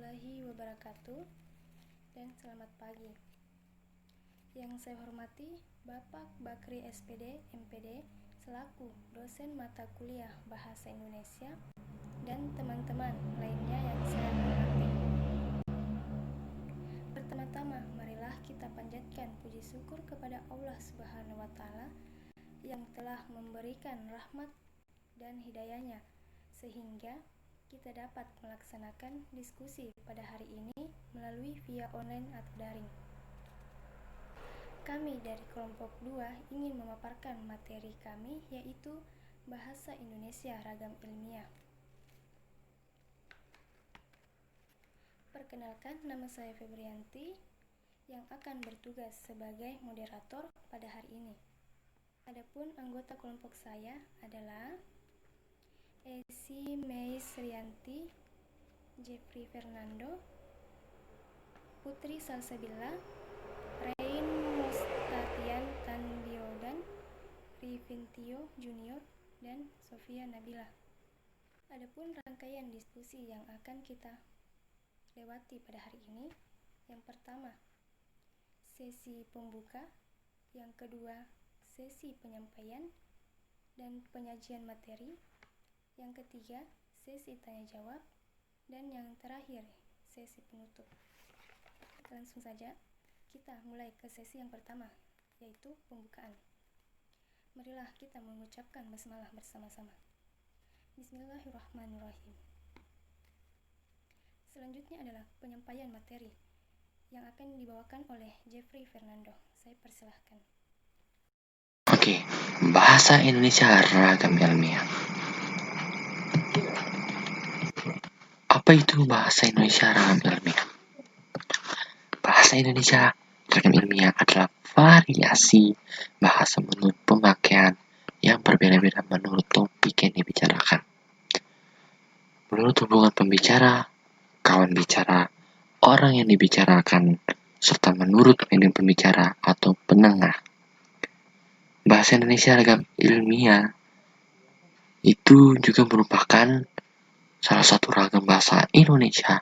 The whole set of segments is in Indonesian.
warahmatullahi wabarakatuh dan selamat pagi. Yang saya hormati Bapak Bakri SPD MPD selaku dosen mata kuliah Bahasa Indonesia dan teman-teman lainnya yang saya hormati. Pertama-tama, marilah kita panjatkan puji syukur kepada Allah Subhanahu wa Ta'ala yang telah memberikan rahmat dan hidayahnya sehingga kita dapat melaksanakan diskusi pada hari ini melalui via online atau daring. Kami dari kelompok 2 ingin memaparkan materi kami yaitu Bahasa Indonesia Ragam Ilmiah. Perkenalkan, nama saya Febrianti yang akan bertugas sebagai moderator pada hari ini. Adapun anggota kelompok saya adalah Esi Meis Rianti, Jeffrey Fernando, Putri Salsabila, Rein Mustatian Tandiogan, Rivintio Junior, dan Sofia Nabila. Adapun rangkaian diskusi yang akan kita lewati pada hari ini, yang pertama, sesi pembuka, yang kedua, sesi penyampaian dan penyajian materi, yang ketiga, sesi tanya jawab, dan yang terakhir, sesi penutup. Langsung saja, kita mulai ke sesi yang pertama, yaitu pembukaan. Marilah kita mengucapkan basmalah bersama-sama. Bismillahirrahmanirrahim. Selanjutnya adalah penyampaian materi yang akan dibawakan oleh Jeffrey Fernando. Saya persilahkan. Oke, Bahasa Indonesia Ragam Ilmiah. Apa itu Bahasa Indonesia Ragam Ilmiah? Bahasa Indonesia Ragam Ilmiah adalah variasi bahasa menurut pemakaian yang berbeda-beda menurut topik yang dibicarakan. Menurut hubungan pembicara, kawan bicara, orang yang dibicarakan, serta menurut medium pembicara atau penengah. Bahasa Indonesia Ragam Ilmiah itu juga merupakan salah satu ragam bahasa Indonesia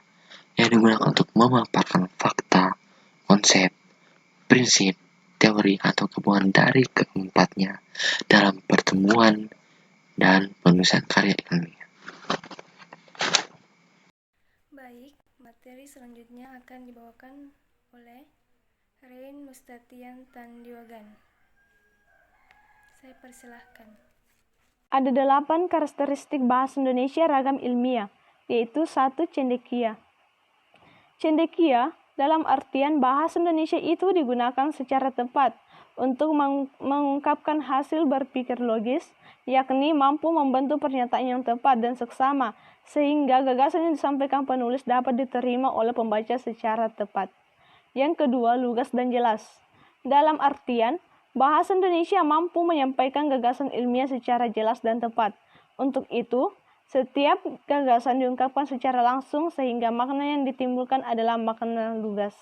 yang digunakan untuk memaparkan fakta, konsep, prinsip, teori, atau gabungan dari keempatnya dalam pertemuan dan penulisan karya ilmiah. Baik, materi selanjutnya akan dibawakan oleh Rein Mustatian Tandiogan. Saya persilahkan. Ada 8 karakteristik bahasa Indonesia ragam ilmiah, yaitu 1. Cendekia. Cendekia dalam artian bahasa Indonesia itu digunakan secara tepat untuk mengungkapkan hasil berpikir logis, yakni mampu membentuk pernyataan yang tepat dan seksama, sehingga gagasan yang disampaikan penulis dapat diterima oleh pembaca secara tepat. Yang kedua, lugas dan jelas. Dalam artian, bahasa Indonesia mampu menyampaikan gagasan ilmiah secara jelas dan tepat. Untuk itu, setiap gagasan diungkapkan secara langsung sehingga makna yang ditimbulkan adalah makna lugas.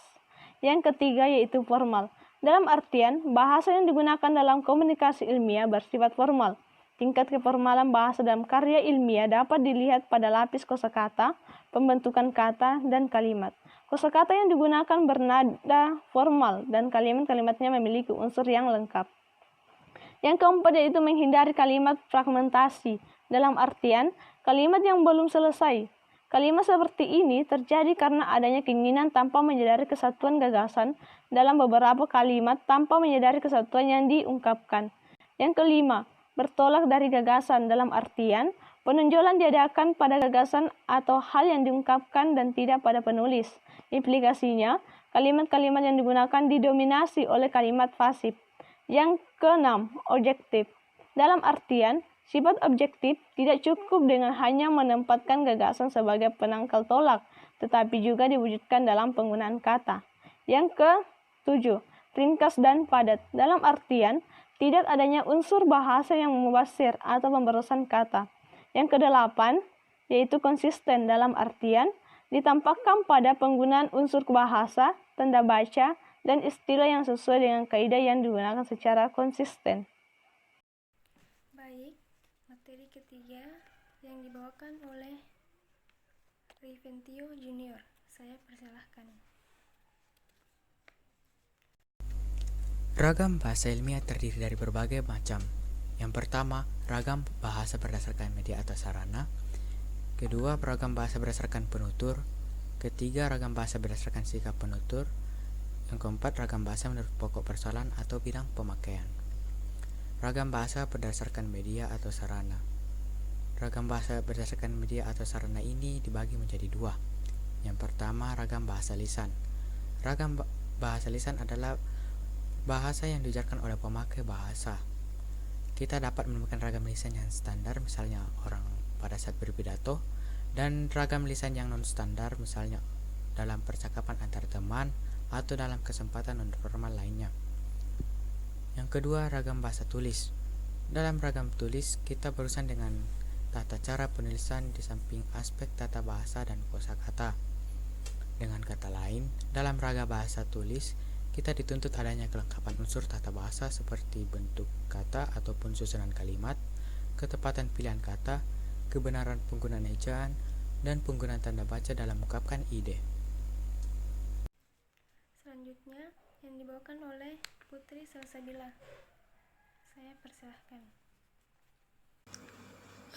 Yang ketiga yaitu formal. Dalam artian, bahasa yang digunakan dalam komunikasi ilmiah bersifat formal. Tingkat keformalan bahasa dalam karya ilmiah dapat dilihat pada lapis kosakata, pembentukan kata, dan kalimat. Kosakata yang digunakan bernada formal dan kalimat-kalimatnya memiliki unsur yang lengkap. Yang keempat yaitu menghindari kalimat fragmentasi. Dalam artian, kalimat yang belum selesai. Kalimat seperti ini terjadi karena adanya keinginan tanpa menyadari kesatuan gagasan dalam beberapa kalimat tanpa menyadari kesatuan yang diungkapkan. Yang kelima, bertolak dari gagasan dalam artian, penonjolan diadakan pada gagasan atau hal yang diungkapkan dan tidak pada penulis. Implikasinya, kalimat-kalimat yang digunakan didominasi oleh kalimat pasif. Yang keenam, objektif. Dalam artian, sifat objektif tidak cukup dengan hanya menempatkan gagasan sebagai penangkal tolak, tetapi juga diwujudkan dalam penggunaan kata. Yang ketujuh, ringkas dan padat. Dalam artian, tidak adanya unsur bahasa yang mubasir atau pemberusan kata. Yang kedelapan, yaitu konsisten dalam artian, ditampakkan pada penggunaan unsur bahasa, tanda baca, dan istilah yang sesuai dengan kaidah yang digunakan secara konsisten. Baik, materi ketiga yang dibawakan oleh Rivintio Junior. Saya persilahkan. Ragam bahasa ilmiah terdiri dari berbagai macam. Yang pertama, ragam bahasa berdasarkan media atau sarana. Kedua, ragam bahasa berdasarkan penutur. Ketiga, ragam bahasa berdasarkan sikap penutur. Yang keempat, ragam bahasa menurut pokok persoalan atau bidang pemakaian. Ragam bahasa berdasarkan media atau sarana. Ragam bahasa berdasarkan media atau sarana ini dibagi menjadi dua. Yang pertama, ragam bahasa lisan. Ragam bahasa lisan adalah bahasa yang diucapkan oleh pemakai bahasa. Kita dapat menemukan ragam lisan yang standar, misalnya orang pada saat berpidato, dan ragam lisan yang non-standar, misalnya dalam percakapan antar teman atau dalam kesempatan non-formal lainnya. Yang kedua, ragam bahasa tulis. Dalam ragam tulis, kita berurusan dengan tata cara penulisan di samping aspek tata bahasa dan kosakata. Dengan kata lain, dalam ragam bahasa tulis, kita dituntut adanya kelengkapan unsur tata bahasa seperti bentuk kata ataupun susunan kalimat, ketepatan pilihan kata, kebenaran penggunaan ejaan, dan penggunaan tanda baca dalam mengungkapkan ide. Selanjutnya yang dibawakan oleh Putri Salsabila. Saya persilahkan.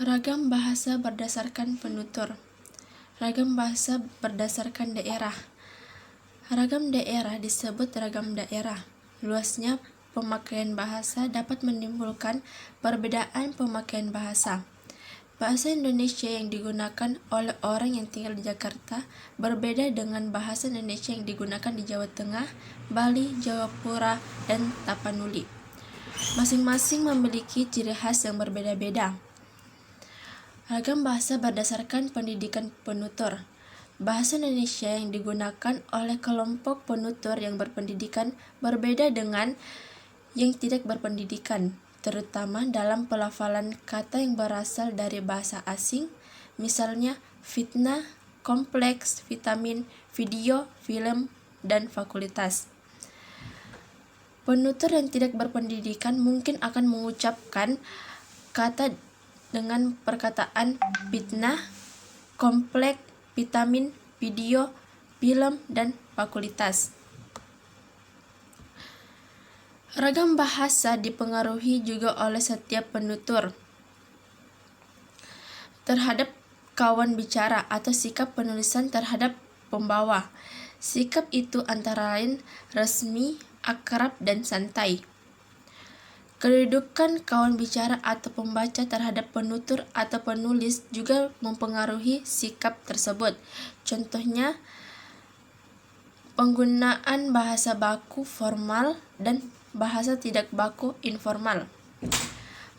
Ragam bahasa berdasarkan penutur. Ragam bahasa berdasarkan daerah. Ragam daerah disebut ragam daerah. Luasnya pemakaian bahasa dapat menimbulkan perbedaan pemakaian bahasa. Bahasa Indonesia yang digunakan oleh orang yang tinggal di Jakarta berbeda dengan bahasa Indonesia yang digunakan di Jawa Tengah, Bali, Jayapura, dan Tapanuli. Masing-masing memiliki ciri khas yang berbeda-beda. Ragam bahasa berdasarkan pendidikan penutur. Bahasa Indonesia yang digunakan oleh kelompok penutur yang berpendidikan berbeda dengan yang tidak berpendidikan, terutama dalam pelafalan kata yang berasal dari bahasa asing, misalnya fitnah, kompleks, vitamin, video, film, dan fakultas. Penutur yang tidak berpendidikan mungkin akan mengucapkan kata dengan perkataan fitnah, kompleks, vitamin, video, film, dan fakultas. Ragam bahasa dipengaruhi juga oleh setiap penutur terhadap kawan bicara atau sikap penulisan terhadap pembawa. Sikap itu antara lain resmi, akrab, dan santai. Kedudukan kawan bicara atau pembaca terhadap penutur atau penulis juga mempengaruhi sikap tersebut. Contohnya, penggunaan bahasa baku formal dan bahasa tidak baku informal.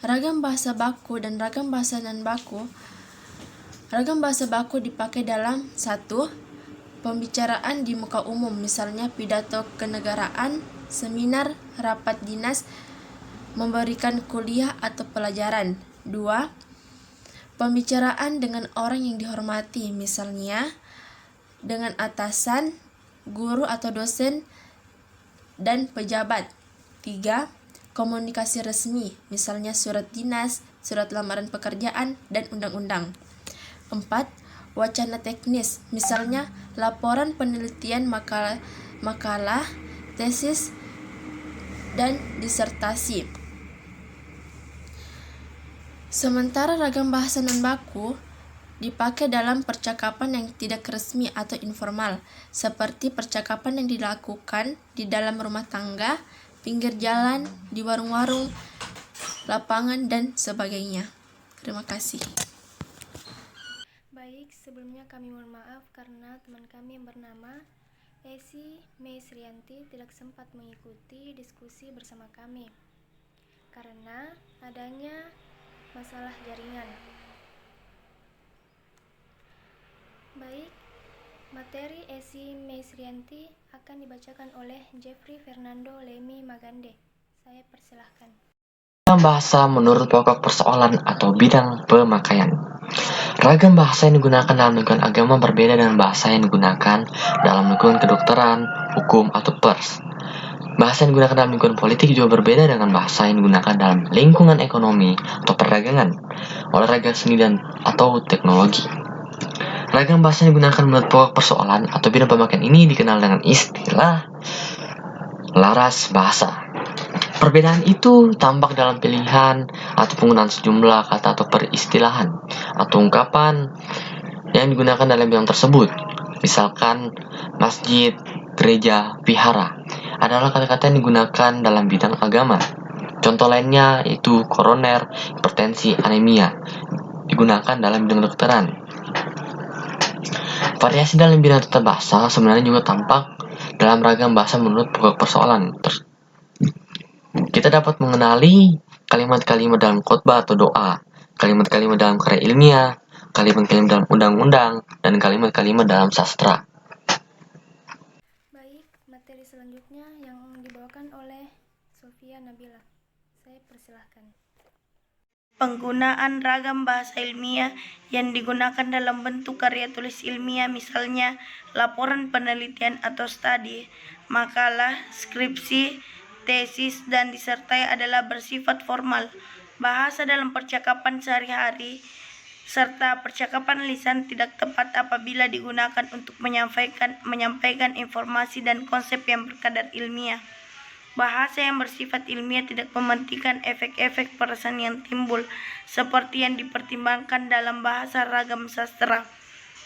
Ragam bahasa baku dan ragam bahasa non-baku. Ragam bahasa baku dipakai dalam 1. Pembicaraan di muka umum, misalnya pidato kenegaraan, seminar, rapat dinas, memberikan kuliah atau pelajaran. 2. Pembicaraan dengan orang yang dihormati, misalnya dengan atasan, guru atau dosen, dan pejabat. 3. Komunikasi resmi, misalnya surat dinas, surat lamaran pekerjaan, dan undang-undang. 4. Wacana teknis, misalnya laporan penelitian, makalah, tesis, dan disertasi. Sementara ragam bahasa non-baku dipakai dalam percakapan yang tidak resmi atau informal, seperti percakapan yang dilakukan di dalam rumah tangga, pinggir jalan, di warung-warung, lapangan, dan sebagainya. Terima kasih. Baik, sebelumnya kami mohon maaf karena teman kami yang bernama Esi Meisrianti tidak sempat mengikuti diskusi bersama kami karena adanya masalah jaringan. Baik, materi Esi Meisrianti akan dibacakan oleh Jeffrey Fernando Lemi Magande. Saya persilahkan. Ragam bahasa menurut pokok persoalan atau bidang pemakaian. Ragam bahasa yang digunakan dalam lingkungan agama berbeda dengan bahasa yang digunakan dalam lingkungan kedokteran, hukum, atau pers. Bahasa yang digunakan dalam lingkungan politik juga berbeda dengan bahasa yang digunakan dalam lingkungan ekonomi atau perdagangan, olahraga, seni, dan atau teknologi. Ragam bahasa yang digunakan menurut pokok persoalan atau bidang pemakaian ini dikenal dengan istilah laras bahasa. Perbedaan itu tampak dalam pilihan atau penggunaan sejumlah kata atau peristilahan atau ungkapan yang digunakan dalam bidang tersebut. Misalkan masjid, gereja, vihara adalah kata-kata yang digunakan dalam bidang agama. Contoh lainnya yaitu koroner, hipertensi, anemia digunakan dalam bidang kedokteran. Variasi dalam bidang tata bahasa sebenarnya juga tampak dalam ragam bahasa menurut pokok persoalan. Kita dapat mengenali kalimat-kalimat dalam khotbah atau doa, kalimat-kalimat dalam karya ilmiah, kalimat-kalimat dalam undang-undang, dan kalimat-kalimat dalam sastra. Baik, materi selanjutnya yang dibawakan oleh Sofia Nabila. Saya persilahkan. Penggunaan ragam bahasa ilmiah yang digunakan dalam bentuk karya tulis ilmiah, misalnya laporan penelitian atau studi, makalah, skripsi, tesis, dan disertai adalah bersifat formal. Bahasa dalam percakapan sehari-hari serta percakapan lisan tidak tepat apabila digunakan untuk menyampaikan informasi dan konsep yang berkadar ilmiah. Bahasa yang bersifat ilmiah tidak mementingkan efek-efek perasaan yang timbul, seperti yang dipertimbangkan dalam bahasa ragam sastra.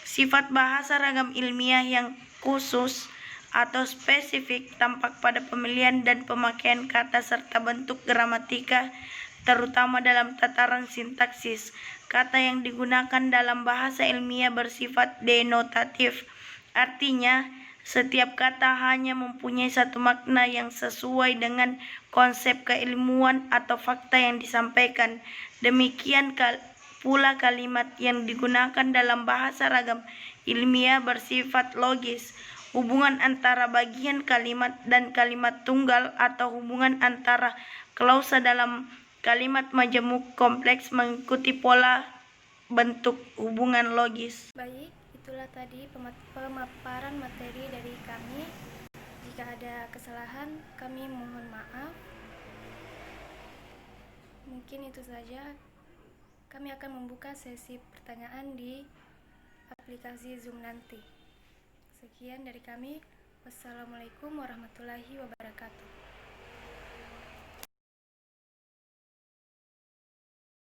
Sifat bahasa ragam ilmiah yang khusus atau spesifik tampak pada pemilihan dan pemakaian kata serta bentuk gramatika, terutama dalam tataran sintaksis. Kata yang digunakan dalam bahasa ilmiah bersifat denotatif, artinya setiap kata hanya mempunyai satu makna yang sesuai dengan konsep keilmuan atau fakta yang disampaikan. Demikian pula kalimat yang digunakan dalam bahasa ragam ilmiah bersifat logis. Hubungan antara bagian kalimat dan kalimat tunggal atau hubungan antara klausa dalam kalimat majemuk kompleks mengikuti pola bentuk hubungan logis. Baik, itulah tadi pemaparan materi dari kami. Jika ada kesalahan, kami mohon maaf. Mungkin itu saja. Kami akan membuka sesi pertanyaan di aplikasi Zoom nanti. Sekian dari kami. Wassalamualaikum warahmatullahi wabarakatuh.